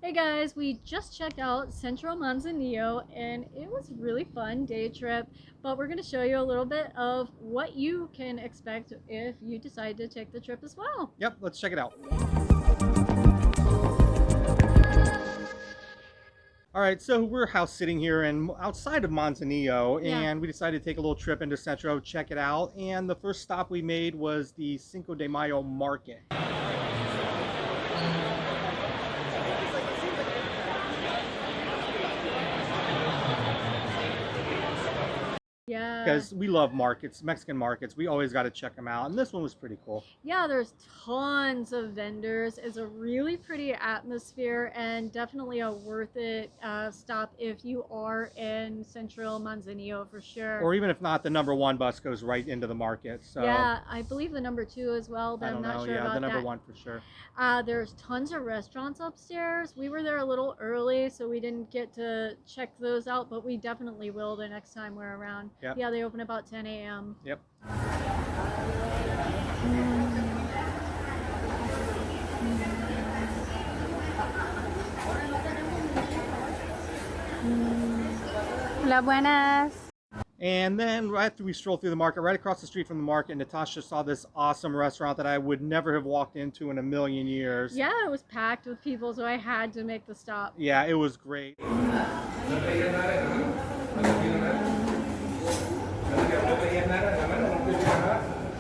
Hey guys, we just checked out Centro Manzanillo and it was really fun day trip, but we're going to show you a little bit of what you can expect if you decide to take the trip as well. Yep, let's check it out. All right, so we're house sitting here and outside of Manzanillo, Yeah. and we decided to take a little trip into Centro, check it out. And the first stop we made was the Cinco de Mayo market. Yeah. Because we love markets, Mexican markets. We always got to check them out. And this one was pretty cool. Yeah, there's tons of vendors. It's a really pretty atmosphere and definitely a worth it stop if you are in Central Manzanillo for sure. Or even if not, the number one bus goes right into the market. So Yeah, I believe the number two as well, but I I'm don't not know. sure Yeah, the about number that. one for sure. There's tons of restaurants upstairs. We were there a little early, so we didn't get to check those out, but we definitely will the next time we're around. Yep. Yeah, they open about 10 a.m. Yep. Hola, buenas. And then right after we strolled through the market, right across the street from the market, Natasha saw this awesome restaurant that I would never have walked into in a million years. Yeah, it was packed with people, so I had to make the stop. Yeah, it was great.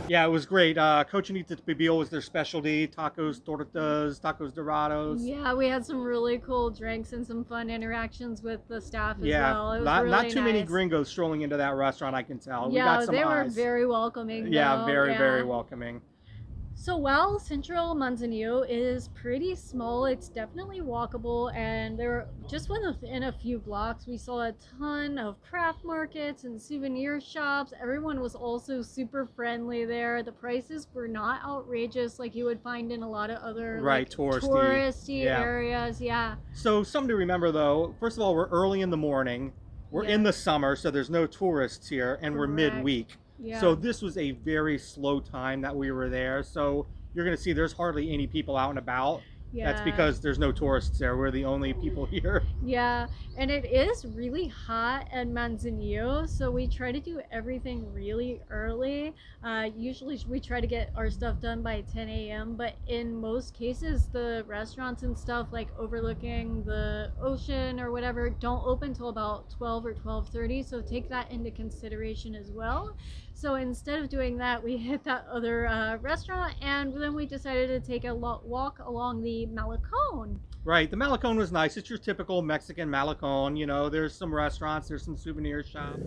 Yeah, it was great. Cochinita pibil was their specialty. Tacos, tortas, tacos dorados. Yeah, we had some really cool drinks and some fun interactions with the staff as Yeah, well. It was not really too many nice. gringos strolling into that restaurant, I can tell. We got Yeah, some they were eyes. very welcoming Yeah, though. very, very Yeah. welcoming. So while Central Manzanillo is pretty small, it's definitely walkable, and there just within a few blocks we saw a ton of craft markets and souvenir shops. Everyone was also super friendly there. The prices were not outrageous like you would find in a lot of other Right, like touristy. touristy Yeah. areas. Yeah. So something to remember though, first of all, we're early in the morning. We're in the Yes. summer, so there's no tourists here, and we're Correct. midweek. So Yeah. this was a very slow time that we were there. So you're going to see there's hardly any people out and about. That's Yeah. because there's no tourists there. We're the only people here. Yeah, and it is really hot at Manzanillo, so we try to do everything really early. Usually, we try to get our stuff done by 10 a.m., but in most cases, the restaurants and stuff like overlooking the ocean or whatever don't open till about 12 or 12:30. So take that into consideration as well. So instead of doing that, we hit that other restaurant, and then we decided to take a walk along the Malecon. Right. The Malecon was nice. It's your typical Mexican Malecon. You know, there's some restaurants, there's some souvenir shops.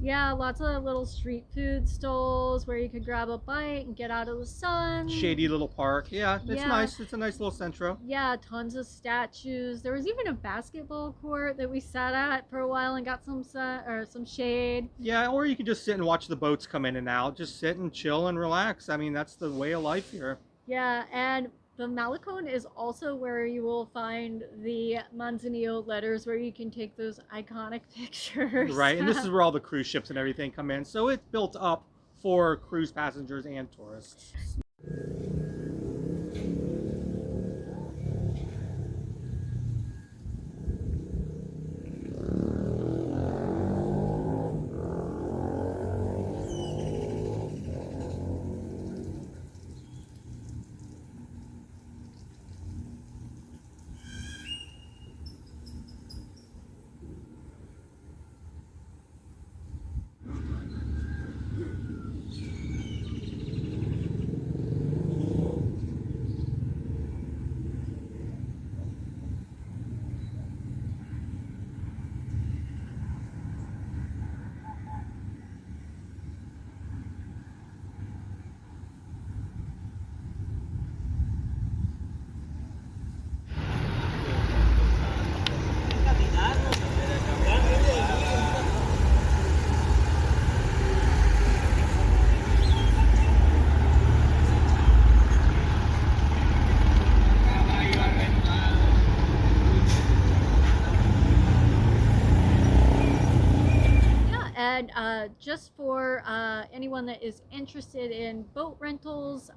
Yeah, lots of little street food stalls where you could grab a bite and get out of the sun. Shady little park. Yeah, it's Yeah, nice. It's a nice little centro. yeah, tons of statues. There was even a basketball court that we sat at for a while and got some sun or some shade. Yeah, or you could just sit and watch the boats come in and out. Just sit and chill and relax. I mean, that's the way of life here. Yeah, and the Malecon is also where you will find the Manzanillo letters where you can take those iconic pictures. Right, and this is where all the cruise ships and everything come in. So it's built up for cruise passengers and tourists. and just for anyone that is interested in boat rentals,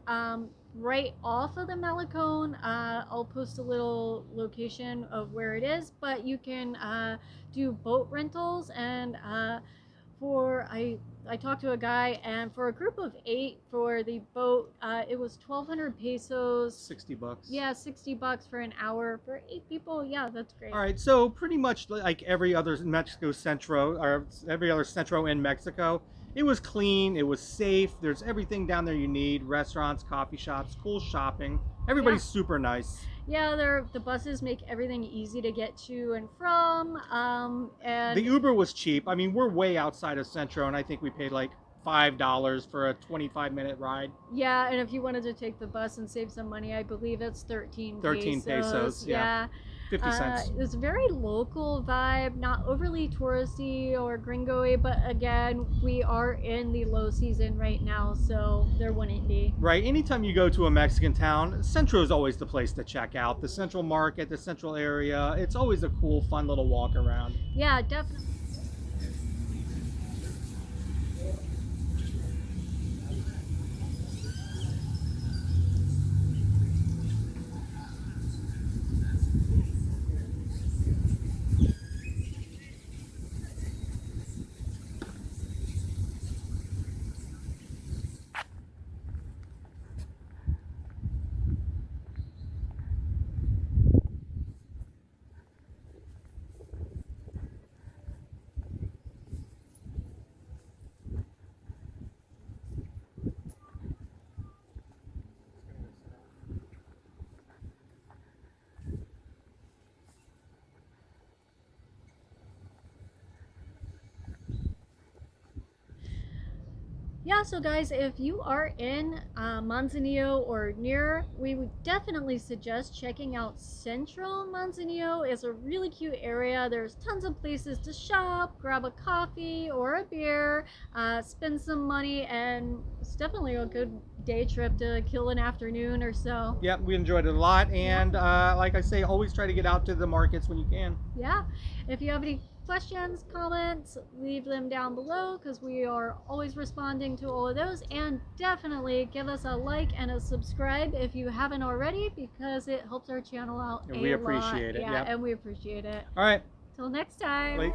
right off of the Malecon, I'll post a little location of where it is, but you can do boat rentals. And for I talked to a guy, and for a group of 8 for the boat, it was 1,200 pesos. $60. Yeah, $60 for an hour for 8 people. Yeah, that's great. All right, so pretty much like every other Mexico Centro, or every other Centro in Mexico, it was clean, it was safe. There's everything down there you need: restaurants, coffee shops, cool shopping. Everybody's super nice. Yeah, the buses make everything easy to get to and from. And The Uber was cheap. I mean, we're way outside of Centro, and I think we paid like $5 for a 25-minute ride. yeah, and if you wanted to take the bus and save some money, I believe it's 13 pesos, yeah. 50 cents. It's a very local vibe, not overly touristy or gringo-y, but again, we are in the low season right now, so there wouldn't be. Right. Anytime you go to a Mexican town, Centro is always the place to check out. The Central Market, the Central area. It's always a cool, fun little walk around. Yeah, definitely. Yeah, so guys, if you are in Manzanillo or near, we would definitely suggest checking out Central Manzanillo. It's a really cute area. There's tons of places to shop, grab a coffee or a beer, spend some money, and it's definitely a good day trip to kill an afternoon or so. Yeah, we enjoyed it a lot, and like I say, always try to get out to the markets when you can. Yeah, if you have any questions, comments, leave them down below because we are always responding to all of those. And definitely give us a like and a subscribe if you haven't already, because it helps our channel out And a we lot. appreciate it. Yeah, Yep. and we appreciate it. All right. Till next time. Late.